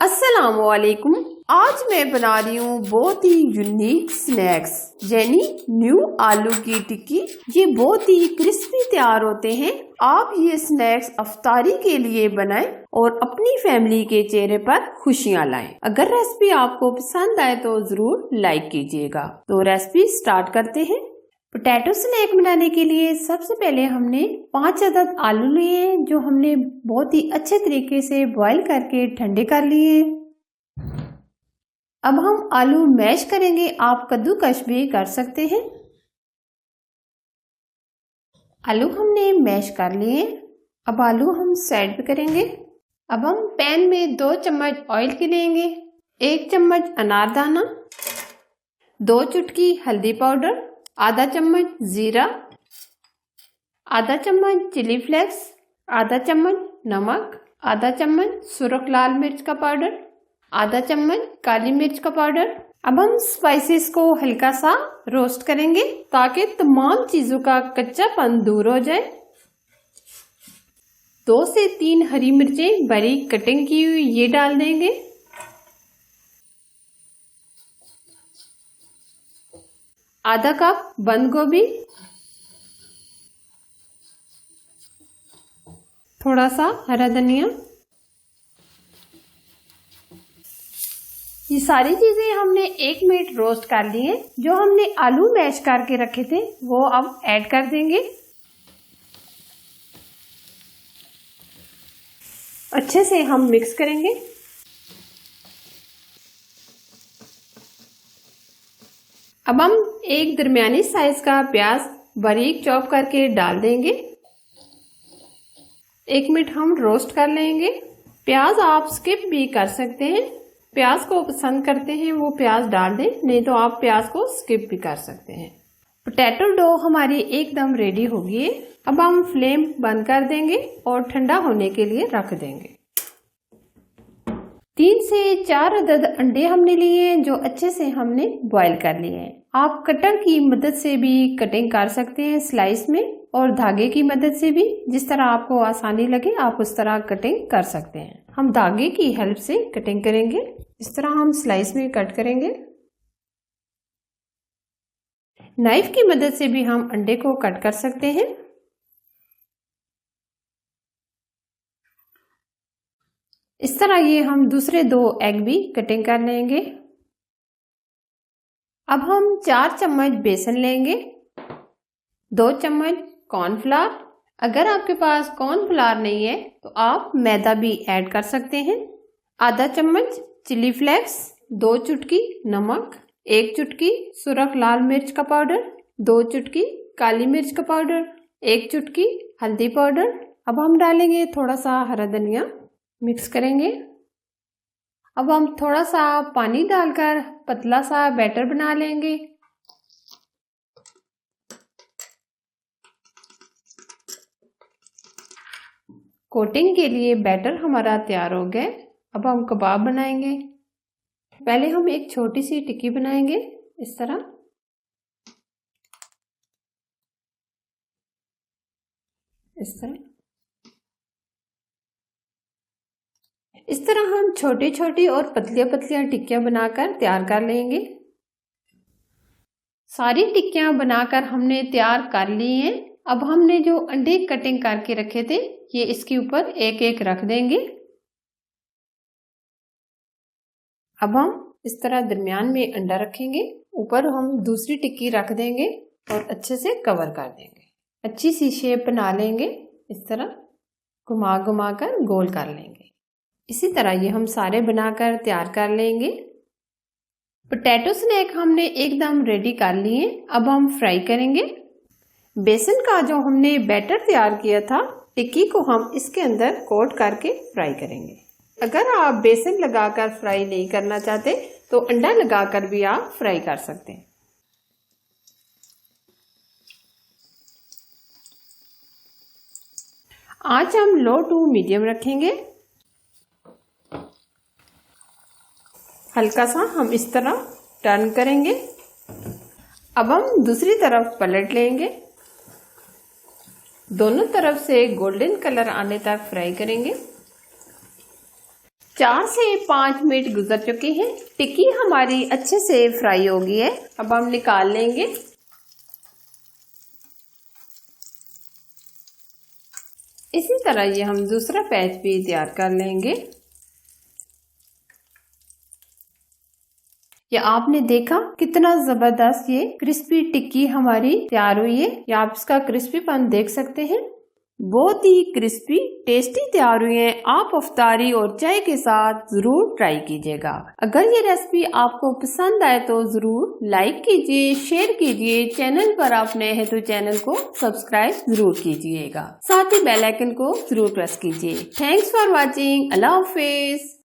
अस्सलामुअलैकुम। आज मैं बना रही हूँ बहुत ही यूनिक स्नैक्स यानी न्यू आलू की टिक्की। ये बहुत ही क्रिस्पी तैयार होते हैं। आप ये स्नैक्स अफ्तारी के लिए बनाएं और अपनी फैमिली के चेहरे पर खुशियाँ लाएं। अगर रेसिपी आपको पसंद आए तो जरूर लाइक कीजिएगा। तो रेसिपी स्टार्ट करते हैं। पोटैटो स्नैक बनाने के लिए सबसे पहले हमने 5 अदद आलू लिए हैं, जो हमने बहुत ही अच्छे तरीके से बॉईल करके ठंडे कर लिए हैं। अब हम आलू मैश करेंगे। आप कद्दूकश भी कर सकते हैं। आलू हमने मैश कर लिए हैं। अब आलू हम साइड पे करेंगे। अब हम पैन में 2 चम्मच ऑयल के लेंगे, 1 चम्मच अनारदाना, 2 चुटकी हल्दी पाउडर, आधा चम्मच जीरा, आधा चम्मच चिली फ्लेक्स, आधा चम्मच नमक, आधा चम्मच सुरख लाल मिर्च का पाउडर, आधा चम्मच काली मिर्च का पाउडर। अब हम स्पाइसेस को हल्का सा रोस्ट करेंगे ताकि तमाम चीजों का कच्चापन दूर हो जाए। 2 से 3 हरी मिर्चें बारीक कटिंग की हुई ये डाल देंगे। आधा कप बंद गोभी, थोड़ा सा हरा धनिया। ये सारी चीजें हमने 1 मिनट रोस्ट कर ली हैं। जो हमने आलू मैश करके रखे थे वो अब ऐड कर देंगे। अच्छे से हम मिक्स करेंगे। अब हम एक दरमियानी साइज का प्याज बारीक चॉप करके डाल देंगे। 1 मिनट हम रोस्ट कर लेंगे। प्याज आप स्किप भी कर सकते हैं। प्याज को पसंद करते हैं वो प्याज डाल दें, नहीं तो आप प्याज को स्किप भी कर सकते हैं। पोटैटो डो हमारी एकदम रेडी हो गई है। अब हम फ्लेम बंद कर देंगे और ठंडा होने के लिए रख देंगे। 3 से 4 अदद अंडे हमने लिए हैं, जो अच्छे से हमने बॉईल कर लिए हैं। आप कटर की मदद से भी कटिंग कर सकते हैं स्लाइस में, और धागे की मदद से भी, जिस तरह आपको आसानी लगे आप उस तरह कटिंग कर सकते हैं। हम धागे की हेल्प से कटिंग करेंगे। इस तरह हम स्लाइस में कट करेंगे। नाइफ की मदद से भी हम अंडे को कट कर सकते हैं। इस तरह ये हम दूसरे 2 एग भी कटिंग कर लेंगे। अब हम 4 चम्मच बेसन लेंगे, 2 चम्मच कॉर्नफ्लावर। अगर आपके पास कॉर्नफ्लावर नहीं है तो आप मैदा भी ऐड कर सकते हैं। आधा चम्मच चिली फ्लेक्स, 2 चुटकी नमक, 1 चुटकी सुरख लाल मिर्च का पाउडर, 2 चुटकी काली मिर्च का पाउडर, 1 चुटकी हल्दी पाउडर। अब हम डालेंगे थोड़ा सा हरा धनिया। मिक्स करेंगे। अब हम थोड़ा सा पानी डालकर पतला सा बैटर बना लेंगे। कोटिंग के लिए बैटर हमारा तैयार हो गया। अब हम कबाब बनाएंगे। पहले हम एक छोटी सी टिक्की बनाएंगे। इस तरह इस तरह हम छोटी छोटी और पतलियां पतलियां टिक्कियां बनाकर तैयार कर लेंगे। सारी टिक्कियां बनाकर हमने तैयार कर ली हैं। अब हमने जो अंडे कटिंग करके रखे थे ये इसके ऊपर एक एक रख देंगे। अब हम इस तरह दरमियान में अंडा रखेंगे, ऊपर हम दूसरी टिक्की रख देंगे और अच्छे से कवर कर देंगे। अच्छी सी शेप बना लेंगे। इस तरह घुमा घुमा कर गोल कर लेंगे। इसी तरह ये हम सारे बनाकर तैयार कर लेंगे। पोटैटो स्नैक हमने एकदम रेडी कर लिए। अब हम फ्राई करेंगे। बेसन का जो हमने बैटर तैयार किया था, टिक्की को हम इसके अंदर कोट करके फ्राई करेंगे। अगर आप बेसन लगाकर फ्राई नहीं करना चाहते तो अंडा लगाकर भी आप फ्राई कर सकते हैं। आज हम लो टू मीडियम रखेंगे। हल्का सा हम इस तरह टर्न करेंगे। अब हम दूसरी तरफ पलट लेंगे। दोनों तरफ से गोल्डन कलर आने तक फ्राई करेंगे। 4 से 5 मिनट गुजर चुके हैं। टिक्की हमारी अच्छे से फ्राई हो गई है। अब हम निकाल लेंगे। इसी तरह ये हम दूसरा बैच भी तैयार कर लेंगे। ये आपने देखा कितना जबरदस्त ये क्रिस्पी टिक्की हमारी तैयार हुई है। ये आप इसका क्रिस्पीपन देख सकते हैं। बहुत ही क्रिस्पी टेस्टी तैयार हुई है। आप अफ्तारी और चाय के साथ जरूर ट्राई कीजिएगा। अगर ये रेसिपी आपको पसंद आए तो जरूर लाइक कीजिए, शेयर कीजिए। चैनल पर आप नए हैं तो चैनल को सब्सक्राइब जरूर कीजिएगा। साथ ही बेल आइकन को जरूर प्रेस कीजिए। Thanks for watching. Allah Hafiz.